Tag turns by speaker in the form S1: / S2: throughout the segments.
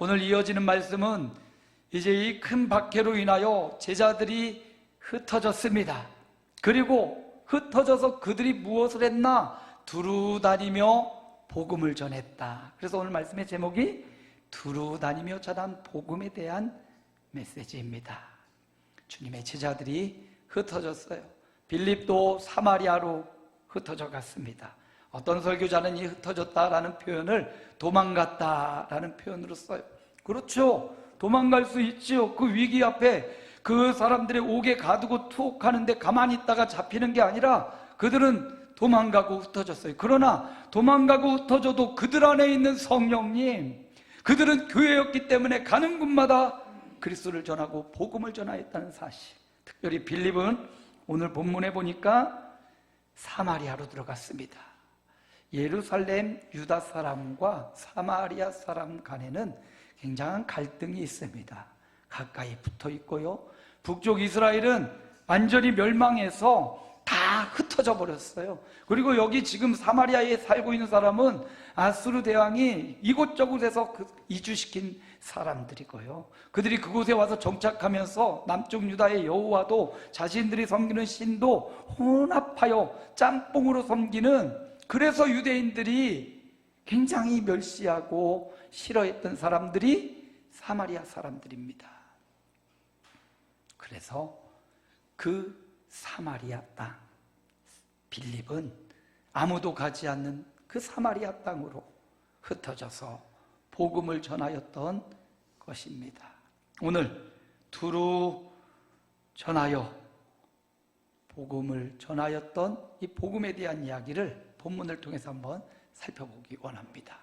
S1: 오늘 이어지는 말씀은 이제 이 큰 박해로 인하여 제자들이 흩어졌습니다. 그리고 흩어져서 그들이 무엇을 했나? 두루 다니며 복음을 전했다. 그래서 오늘 말씀의 제목이 두루 다니며 전한 복음에 대한 메시지입니다. 주님의 제자들이 흩어졌어요. 빌립도 사마리아로 흩어져 갔습니다. 어떤 설교자는 이 흩어졌다라는 표현을 도망갔다라는 표현으로 써요. 그렇죠. 도망갈 수 있지요. 그 위기 앞에 그 사람들의 옥에 가두고 투옥하는데 가만히 있다가 잡히는 게 아니라 그들은 도망가고 흩어졌어요. 그러나 도망가고 흩어져도 그들 안에 있는 성령님, 그들은 교회였기 때문에 가는 곳마다 그리스도를 전하고 복음을 전하였다는 사실. 특별히 빌립은 오늘 본문에 보니까 사마리아로 들어갔습니다. 예루살렘 유다 사람과 사마리아 사람 간에는 굉장한 갈등이 있습니다. 가까이 붙어 있고요. 북쪽 이스라엘은 완전히 멸망해서 다 흩어져 버렸어요. 그리고 여기 지금 사마리아에 살고 있는 사람은 아수르 대왕이 이곳저곳에서 이주시킨 사람들이고요. 그들이 그곳에 와서 정착하면서 남쪽 유다의 여호와도 자신들이 섬기는 신도 혼합하여 짬뽕으로 섬기는, 그래서 유대인들이 굉장히 멸시하고 싫어했던 사람들이 사마리아 사람들입니다. 그래서 그 사마리아 땅, 빌립은 아무도 가지 않는 그 사마리아 땅으로 흩어져서 복음을 전하였던 것입니다. 오늘 두루 전하여 복음을 전하였던 이 복음에 대한 이야기를 본문을 통해서 한번 살펴보기 원합니다.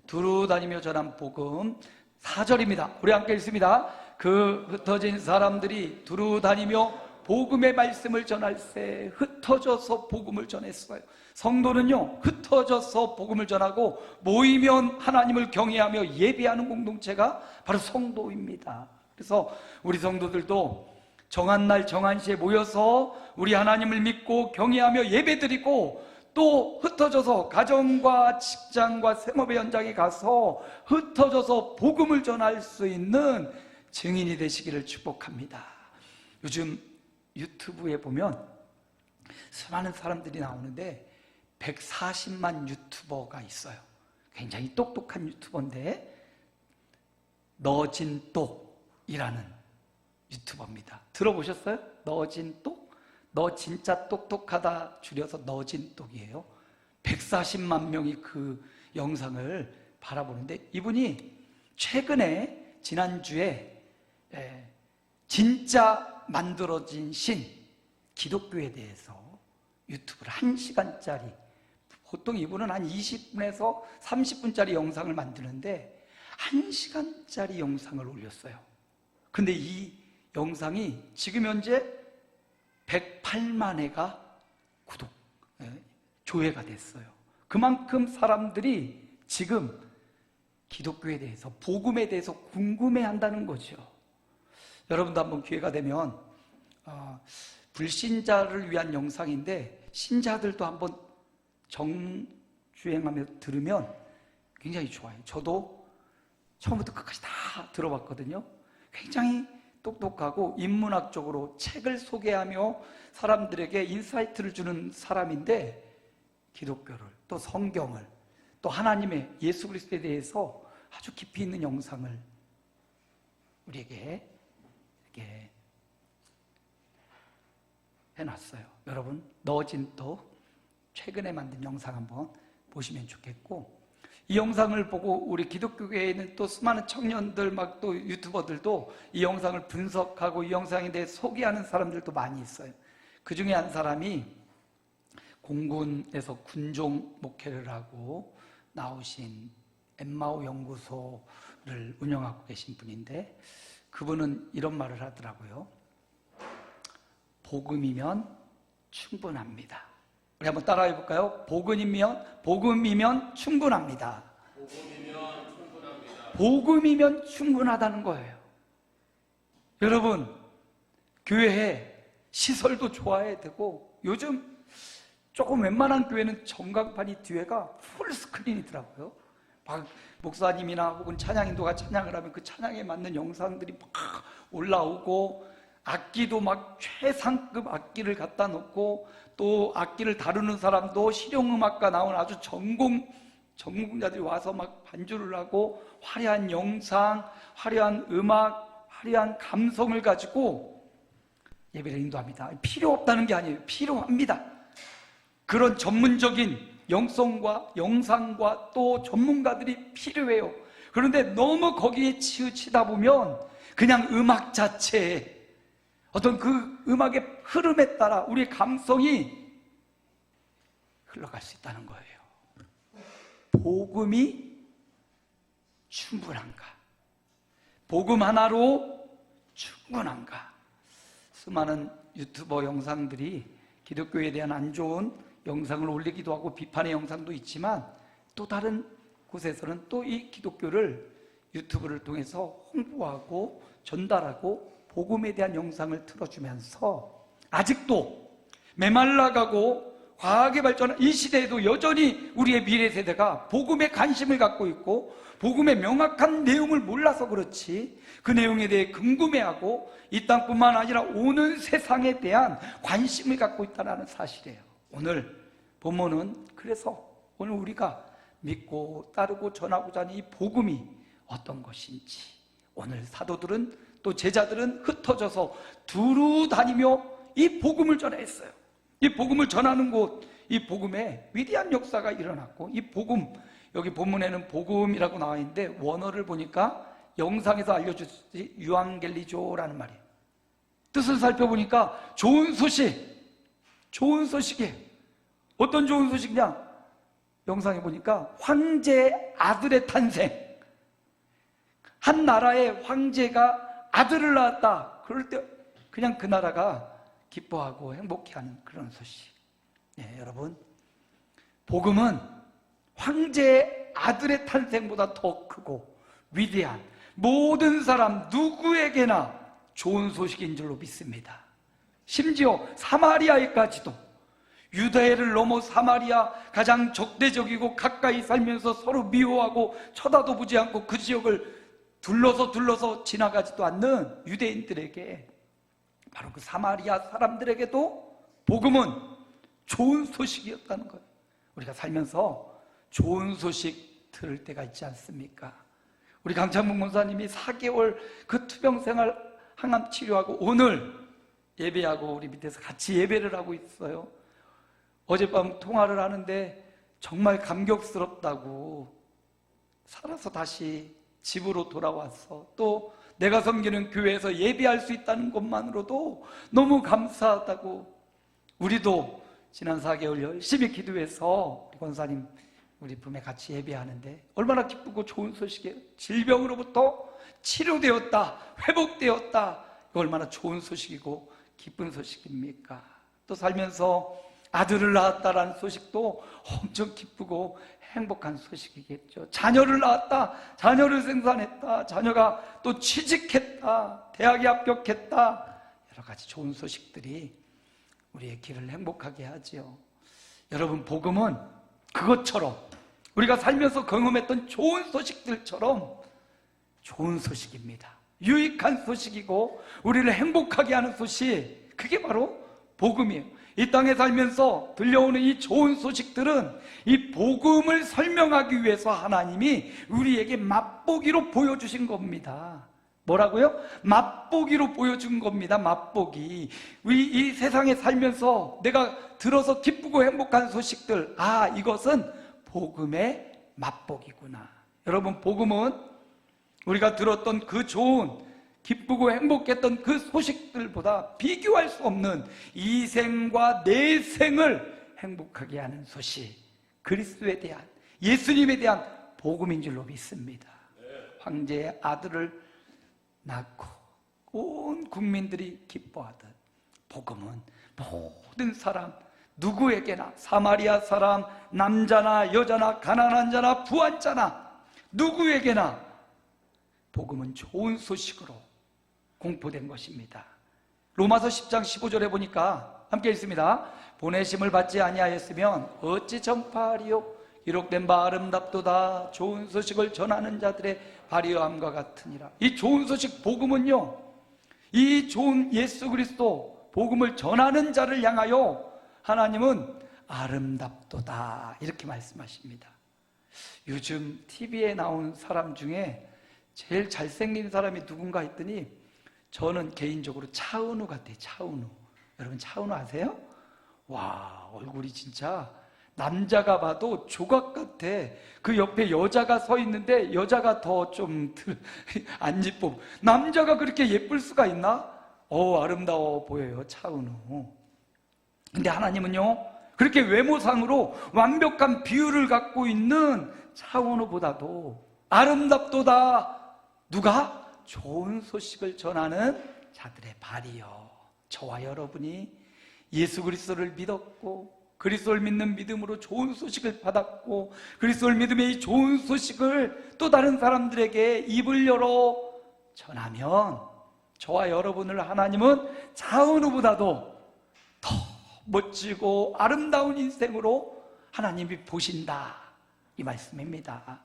S1: 두루 다니며 전한 복음 4절입니다. 우리 함께 읽습니다. 그 흩어진 사람들이 두루 다니며 복음의 말씀을 전할새 흩어져서 복음을 전했어요. 성도는요, 흩어져서 복음을 전하고 모이면 하나님을 경외하며 예배하는 공동체가 바로 성도입니다. 그래서 우리 성도들도 정한 날 정한 시에 모여서 우리 하나님을 믿고 경외하며 예배드리고, 또 흩어져서 가정과 직장과 생업의 현장에 가서 흩어져서 복음을 전할 수 있는 증인이 되시기를 축복합니다. 요즘 유튜브에 보면 수많은 사람들이 나오는데 140만 유튜버가 있어요. 굉장히 똑똑한 유튜버인데 너진똑이라는 유튜버입니다. 들어보셨어요? 너진똑? 너 진짜 똑똑하다 줄여서 너진똑이에요. 140만 명이 그 영상을 바라보는데, 이분이 최근에 지난주에 진짜 만들어진 신 기독교에 대해서 유튜브를 1시간짜리, 보통 이분은 한 20분에서 30분짜리 영상을 만드는데 1시간짜리 영상을 올렸어요. 근데 이 영상이 지금 현재 108만 회가 조회가 됐어요. 그만큼 사람들이 지금 기독교에 대해서, 복음에 대해서 궁금해한다는 거죠. 여러분도 한번 기회가 되면 불신자를 위한 영상인데 신자들도 한번 정주행하며 들으면 굉장히 좋아요. 저도 처음부터 끝까지 다 들어봤거든요. 굉장히 똑똑하고 인문학적으로 책을 소개하며 사람들에게 인사이트를 주는 사람인데, 기독교를, 또 성경을, 또 하나님의 예수 그리스도에 대해서 아주 깊이 있는 영상을 우리에게 이렇게 해놨어요. 여러분, 너진똑 최근에 만든 영상 한번 보시면 좋겠고, 이 영상을 보고 우리 기독교계에 있는 또 수많은 청년들, 막 또 유튜버들도 이 영상을 분석하고 이 영상에 대해 소개하는 사람들도 많이 있어요. 그 중에 한 사람이 공군에서 군종 목회를 하고 나오신 엠마오 연구소를 운영하고 계신 분인데, 그분은 이런 말을 하더라고요. 복음이면 충분합니다. 우리 한번 따라해 볼까요? 복음이면 충분합니다. 복음이면 충분하다는 거예요. 여러분, 교회에 시설도 좋아야 되고, 요즘 조금 웬만한 교회는 전광판이 뒤에가 풀 스크린이더라고요. 막 목사님이나 혹은 찬양인도가 찬양을 하면 그 찬양에 맞는 영상들이 막 올라오고, 악기도 막 최상급 악기를 갖다 놓고, 또 악기를 다루는 사람도 실용음악가 나온 아주 전공자들이 와서 막 반주를 하고, 화려한 영상, 화려한 음악, 화려한 감성을 가지고 예배를 인도합니다. 필요 없다는 게 아니에요. 필요합니다. 그런 전문적인 영성과 영상과 또 전문가들이 필요해요. 그런데 너무 거기에 치우치다 보면 그냥 음악 자체에 어떤 그 음악의 흐름에 따라 우리의 감성이 흘러갈 수 있다는 거예요. 복음이 충분한가? 복음 하나로 충분한가? 수많은 유튜버 영상들이 기독교에 대한 안 좋은 영상을 올리기도 하고 비판의 영상도 있지만, 또 다른 곳에서는 또 이 기독교를 유튜브를 통해서 홍보하고 전달하고 복음에 대한 영상을 틀어주면서 아직도 메말라가고 과학의 발전한 이 시대에도 여전히 우리의 미래 세대가 복음에 관심을 갖고 있고, 복음의 명확한 내용을 몰라서 그렇지 그 내용에 대해 궁금해하고 이 땅뿐만 아니라 오는 세상에 대한 관심을 갖고 있다는 사실이에요. 오늘 본문은 그래서 오늘 우리가 믿고 따르고 전하고자 하는 이 복음이 어떤 것인지, 오늘 사도들은 또 제자들은 흩어져서 두루 다니며 이 복음을 전했어요. 이 복음을 전하는 곳, 이 복음에 위대한 역사가 일어났고, 이 복음, 여기 본문에는 복음이라고 나와 있는데 원어를 보니까 영상에서 알려주듯이 유앙겔리조라는 말이에요. 뜻을 살펴보니까 좋은 소식이에요. 어떤 좋은 소식이냐? 영상에 보니까 황제 아들의 탄생, 한 나라의 황제가 아들을 낳았다. 그럴 때 그냥 그 나라가 기뻐하고 행복해하는 그런 소식. 여러분, 복음은 황제의 아들의 탄생보다 더 크고 위대한, 모든 사람 누구에게나 좋은 소식인 줄로 믿습니다. 심지어 사마리아에까지도, 유대를 넘어 사마리아, 가장 적대적이고 가까이 살면서 서로 미워하고 쳐다도 보지 않고 그 지역을 둘러서 지나가지도 않는 유대인들에게, 바로 그 사마리아 사람들에게도 복음은 좋은 소식이었다는 거예요. 우리가 살면서 좋은 소식 들을 때가 있지 않습니까? 우리 강창문 목사님이 4개월 그 투병생활 항암 치료하고 오늘 예배하고 우리 밑에서 같이 예배를 하고 있어요. 어젯밤 통화를 하는데 정말 감격스럽다고, 살아서 다시 집으로 돌아와서 또 내가 섬기는 교회에서 예배할 수 있다는 것만으로도 너무 감사하다고, 우리도 지난 4개월 열심히 기도해서 우리 권사님 우리 품에 같이 예배하는데 얼마나 기쁘고 좋은 소식이에요. 질병으로부터 치료되었다, 회복되었다. 이거 얼마나 좋은 소식이고 기쁜 소식입니까? 또 살면서 아들을 낳았다라는 소식도 엄청 기쁘고 행복한 소식이겠죠. 자녀를 낳았다, 자녀를 생산했다, 자녀가 또 취직했다, 대학에 합격했다, 여러 가지 좋은 소식들이 우리의 길을 행복하게 하지요. 여러분, 복음은 그것처럼, 우리가 살면서 경험했던 좋은 소식들처럼 좋은 소식입니다. 유익한 소식이고 우리를 행복하게 하는 소식, 그게 바로 복음이에요. 이 땅에 살면서 들려오는 이 좋은 소식들은 이 복음을 설명하기 위해서 하나님이 우리에게 맛보기로 보여주신 겁니다. 뭐라고요? 맛보기로 보여준 겁니다. 맛보기. 이 세상에 살면서 내가 들어서 기쁘고 행복한 소식들, 이것은 복음의 맛보기구나. 여러분, 복음은 우리가 들었던 그 좋은, 기쁘고 행복했던 그 소식들보다 비교할 수 없는 이 생과 내 생을 행복하게 하는 소식, 그리스도에 대한, 예수님에 대한 복음인 줄로 믿습니다. 황제의 아들을 낳고 온 국민들이 기뻐하듯 복음은 모든 사람 누구에게나, 사마리아 사람, 남자나 여자나 가난한 자나 부한 자나 누구에게나 복음은 좋은 소식으로 공포된 것입니다. 로마서 10장 15절에 보니까 함께 읽습니다. 보내심을 받지 아니하였으면 어찌 전파하리요? 기록된 바 아름답도다. 좋은 소식을 전하는 자들의 발휘함과 같으니라. 이 좋은 소식 복음은요, 이 좋은 예수 그리스도 복음을 전하는 자를 향하여 하나님은 아름답도다 이렇게 말씀하십니다. 요즘 TV에 나온 사람 중에 제일 잘생긴 사람이 누군가 했더니 저는 개인적으로 차은우 같아요. 차은우. 여러분 차은우 아세요? 와, 얼굴이 진짜 남자가 봐도 조각 같아. 그 옆에 여자가 서 있는데 여자가 더 좀 안 예뻐. 남자가 그렇게 예쁠 수가 있나? 아름다워 보여요, 차은우. 근데 하나님은요, 그렇게 외모상으로 완벽한 비율을 갖고 있는 차은우보다도 아름답도다. 누가? 좋은 소식을 전하는 자들의 발이요. 저와 여러분이 예수 그리스도를 믿었고 그리스도를 믿는 믿음으로 좋은 소식을 받았고 그리스도를 믿음의 이 좋은 소식을 또 다른 사람들에게 입을 열어 전하면 저와 여러분을 하나님은 차은우보다도 더 멋지고 아름다운 인생으로 하나님이 보신다, 이 말씀입니다.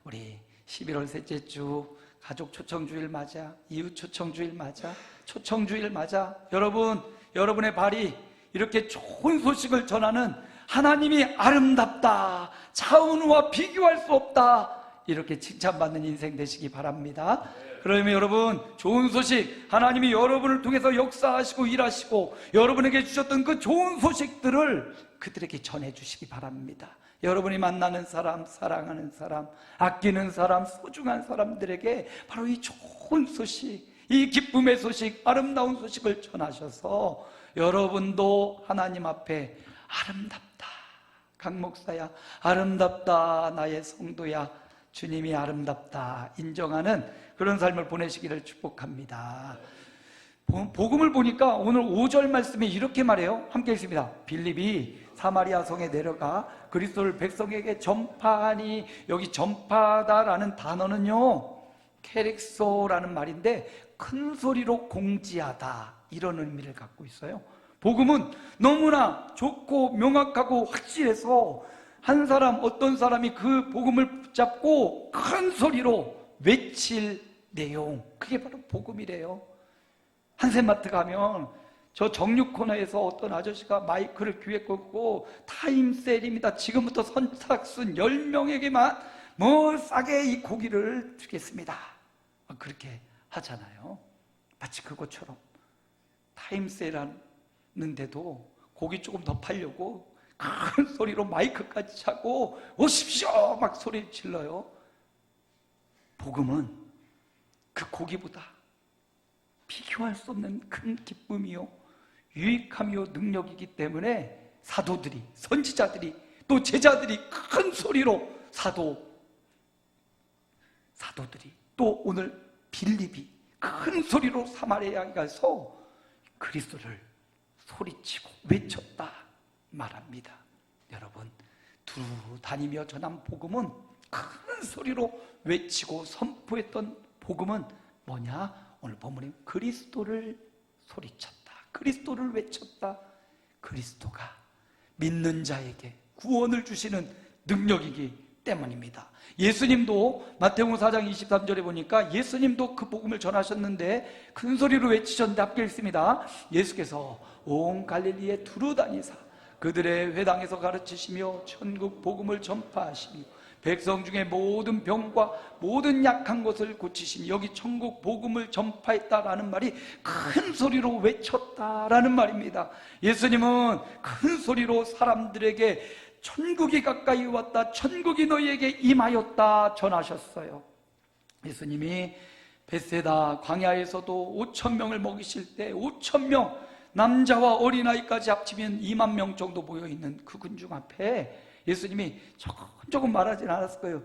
S1: 우리 11월 셋째 주 가족 초청주일 맞아, 이웃 초청주일 맞아, 초청주일 맞아. 여러분, 여러분의 발이 이렇게 좋은 소식을 전하는 하나님이 아름답다, 차은우와 비교할 수 없다, 이렇게 칭찬받는 인생 되시기 바랍니다. 그러면 여러분, 좋은 소식, 하나님이 여러분을 통해서 역사하시고 일하시고 여러분에게 주셨던 그 좋은 소식들을 그들에게 전해주시기 바랍니다. 여러분이 만나는 사람, 사랑하는 사람, 아끼는 사람, 소중한 사람들에게 바로 이 좋은 소식, 이 기쁨의 소식, 아름다운 소식을 전하셔서 여러분도 하나님 앞에 아름답다, 강 목사야 아름답다, 나의 성도야 주님이 아름답다 인정하는 그런 삶을 보내시기를 축복합니다. 복음을 보니까 오늘 5절 말씀이 이렇게 말해요. 함께 읽습니다. 빌립이 사마리아 성에 내려가 그리스도를 백성에게 전파하니, 여기 전파다라는 단어는요, 케릭소라는 말인데 큰 소리로 공지하다, 이런 의미를 갖고 있어요. 복음은 너무나 좋고 명확하고 확실해서 한 사람, 어떤 사람이 그 복음을 붙잡고 큰 소리로 외칠 내용, 그게 바로 복음이래요. 한센마트 가면 저 정육 코너에서 어떤 아저씨가 마이크를 귀에 꽂고 타임세일입니다, 지금부터 선착순 10명에게만 뭐 싸게 이 고기를 주겠습니다, 그렇게 하잖아요. 마치 그것처럼 타임세일하는데도 고기 조금 더 팔려고 큰 소리로 마이크까지 차고 오십시오 막 소리 질러요. 복음은 그 고기보다 비교할 수 없는 큰 기쁨이요, 유익함이요, 능력이기 때문에 사도들이, 선지자들이, 또 제자들이 큰 소리로, 사도들이, 또 오늘 빌립이 큰 소리로 사마리아에 가서 그리스도를 소리치고 외쳤다 말합니다. 여러분, 두루 다니며 전한 복음은, 큰 소리로 외치고 선포했던 복음은 뭐냐? 오늘 본문에 그리스도를 소리쳤다, 그리스도를 외쳤다. 그리스도가 믿는 자에게 구원을 주시는 능력이기 때문입니다. 예수님도 마태복음 4장 23절에 보니까 예수님도 그 복음을 전하셨는데 큰 소리로 외치셨는데, 함께 읽습니다. 예수께서 온 갈릴리에 두루 다니사 그들의 회당에서 가르치시며 천국 복음을 전파하시며 백성 중에 모든 병과 모든 약한 것을 고치시니, 여기 천국 복음을 전파했다라는 말이 큰 소리로 외쳤다라는 말입니다. 예수님은 큰 소리로 사람들에게 천국이 가까이 왔다, 천국이 너희에게 임하였다 전하셨어요. 예수님이 벳세다 광야에서도 5,000명을 먹이실 때 5,000명, 남자와 어린아이까지 합치면 2만 명 정도 모여있는 그 군중 앞에 예수님이 조금 말하진 않았을 거예요.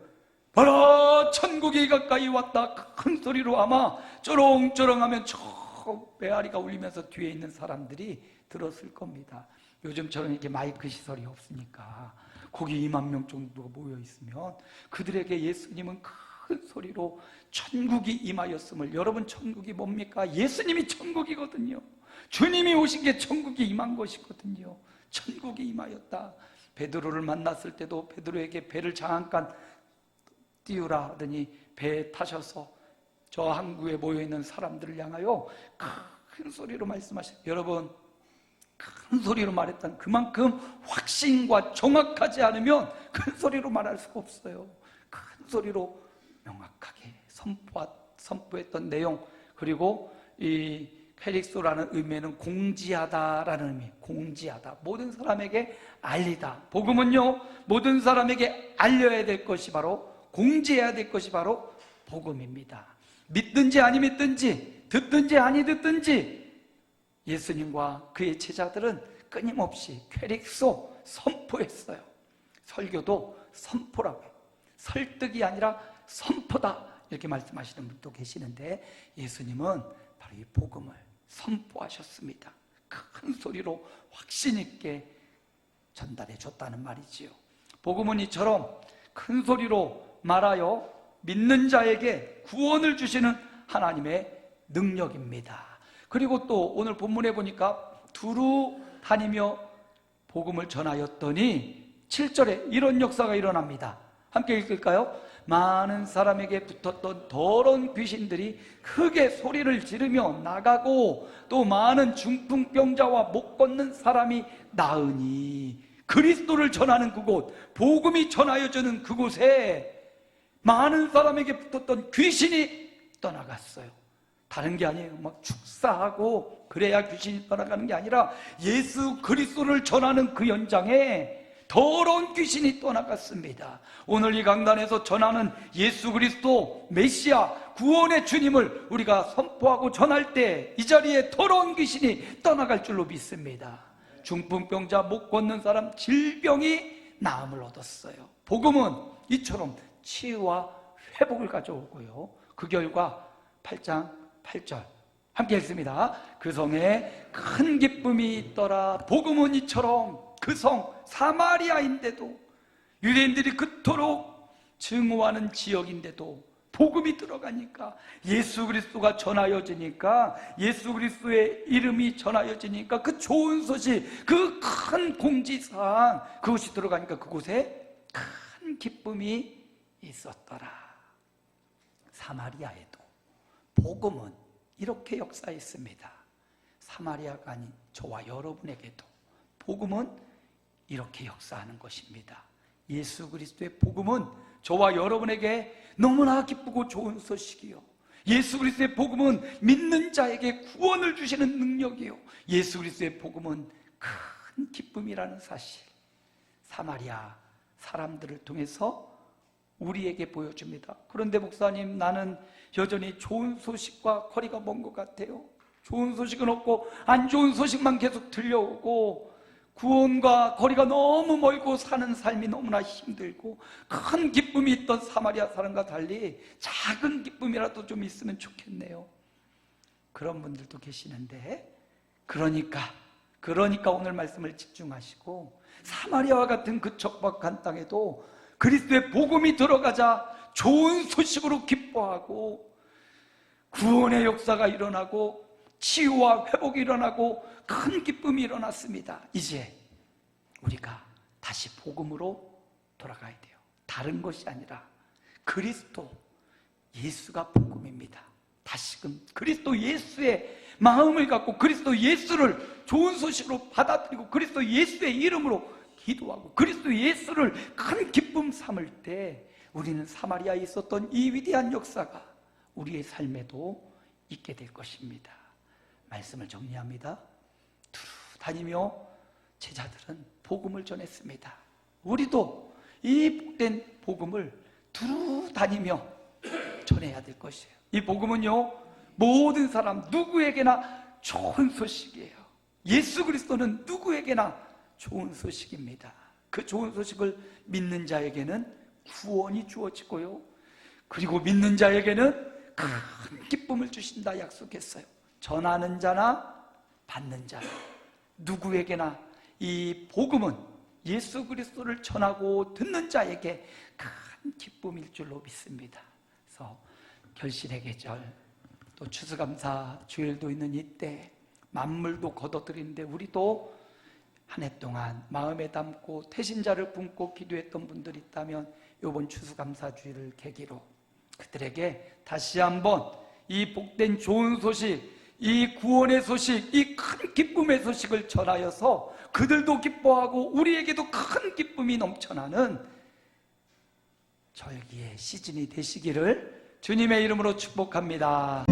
S1: 봐라, 천국이 가까이 왔다, 큰 소리로 아마 쩌렁쩌렁하면 저 메아리가 울리면서 뒤에 있는 사람들이 들었을 겁니다. 요즘처럼 이렇게 마이크 시설이 없으니까 거기 2만 명 정도가 모여있으면 그들에게 예수님은 큰 소리로 천국이 임하였음을, 여러분 천국이 뭡니까? 예수님이 천국이거든요. 주님이 오신 게 천국이 임한 것이거든요. 천국이 임하였다. 베드로를 만났을 때도 베드로에게 배를 장난감 띄우라 하더니 배에 타셔서 저 항구에 모여있는 사람들을 향하여 큰 소리로 말씀하셨어요. 여러분, 큰 소리로 말했던 그만큼 확신과 정확하지 않으면 큰 소리로 말할 수가 없어요. 큰 소리로 명확하게 선포했던 내용, 그리고 이 헬릭소라는 의미는 공지하다라는 의미, 공지하다, 모든 사람에게 알리다. 복음은요, 모든 사람에게 알려야 될 것이 바로, 공지해야 될 것이 바로 복음입니다. 믿든지 아니 믿든지, 듣든지 아니 듣든지 예수님과 그의 제자들은 끊임없이 퀘릭소 선포했어요. 설교도 선포라고 해요. 설득이 아니라 선포다, 이렇게 말씀하시는 분도 계시는데, 예수님은 바로 이 복음을 선포하셨습니다. 큰 소리로 확신 있게 전달해 줬다는 말이지요. 복음은 이처럼 큰 소리로 말하여 믿는 자에게 구원을 주시는 하나님의 능력입니다. 그리고 또 오늘 본문에 보니까 두루 다니며 복음을 전하였더니 7절에 이런 역사가 일어납니다. 함께 읽을까요? 많은 사람에게 붙었던 더러운 귀신들이 크게 소리를 지르며 나가고, 또 많은 중풍병자와 못 걷는 사람이 나으니, 그리스도를 전하는 그곳, 복음이 전하여지는 그곳에 많은 사람에게 붙었던 귀신이 떠나갔어요. 다른 게 아니에요. 막 축사하고 그래야 귀신이 떠나가는 게 아니라 예수 그리스도를 전하는 그 현장에 더러운 귀신이 떠나갔습니다. 오늘 이 강단에서 전하는 예수 그리스도 메시아 구원의 주님을 우리가 선포하고 전할 때 이 자리에 더러운 귀신이 떠나갈 줄로 믿습니다. 중풍병자, 못 걷는 사람, 질병이 나음을 얻었어요. 복음은 이처럼 치유와 회복을 가져오고요, 그 결과 8장 8절 함께 읽습니다. 그 성에 큰 기쁨이 있더라. 복음은 이처럼 그 성 사마리아인데도, 유대인들이 그토록 증오하는 지역인데도 복음이 들어가니까, 예수 그리스도가 전하여지니까, 예수 그리스도의 이름이 전하여지니까, 그 좋은 소식, 그 큰 공지사항, 그것이 들어가니까 그곳에 큰 기쁨이 있었더라. 사마리아에도 복음은 이렇게 역사했습니다. 사마리아가 아닌 저와 여러분에게도 복음은 이렇게 역사하는 것입니다. 예수 그리스도의 복음은 저와 여러분에게 너무나 기쁘고 좋은 소식이요, 예수 그리스도의 복음은 믿는 자에게 구원을 주시는 능력이요, 예수 그리스도의 복음은 큰 기쁨이라는 사실, 사마리아 사람들을 통해서 우리에게 보여줍니다. 그런데 목사님, 나는 여전히 좋은 소식과 거리가 먼 것 같아요. 좋은 소식은 없고 안 좋은 소식만 계속 들려오고, 구원과 거리가 너무 멀고 사는 삶이 너무나 힘들고, 큰 기쁨이 있던 사마리아 사람과 달리 작은 기쁨이라도 좀 있으면 좋겠네요. 그런 분들도 계시는데, 그러니까 오늘 말씀을 집중하시고, 사마리아와 같은 그 척박한 땅에도 그리스도의 복음이 들어가자 좋은 소식으로 기뻐하고, 구원의 역사가 일어나고 치유와 회복이 일어나고 큰 기쁨이 일어났습니다. 이제 우리가 다시 복음으로 돌아가야 돼요. 다른 것이 아니라 그리스도 예수가 복음입니다. 다시금 그리스도 예수의 마음을 갖고 그리스도 예수를 좋은 소식으로 받아들이고 그리스도 예수의 이름으로 기도하고 그리스도 예수를 큰 기쁨 삼을 때, 우리는 사마리아에 있었던 이 위대한 역사가 우리의 삶에도 있게 될 것입니다. 말씀을 정리합니다. 두루 다니며 제자들은 복음을 전했습니다. 우리도 이 복된 복음을 두루 다니며 전해야 될 것이에요. 이 복음은요, 모든 사람 누구에게나 좋은 소식이에요. 예수 그리스도는 누구에게나 좋은 소식입니다. 그 좋은 소식을 믿는 자에게는 구원이 주어지고요, 그리고 믿는 자에게는 큰 기쁨을 주신다 약속했어요. 전하는 자나 받는 자나 누구에게나 이 복음은 예수 그리스도를 전하고 듣는 자에게 큰 기쁨일 줄로 믿습니다. 그래서 결실의 계절, 또 추수감사 주일도 있는 이때 만물도 거둬들이는데, 우리도 한 해 동안 마음에 담고 태신자를 품고 기도했던 분들이 있다면 이번 추수감사주일을 계기로 그들에게 다시 한번 이 복된 좋은 소식, 이 구원의 소식, 이 큰 기쁨의 소식을 전하여서 그들도 기뻐하고 우리에게도 큰 기쁨이 넘쳐나는 절기의 시즌이 되시기를 주님의 이름으로 축복합니다.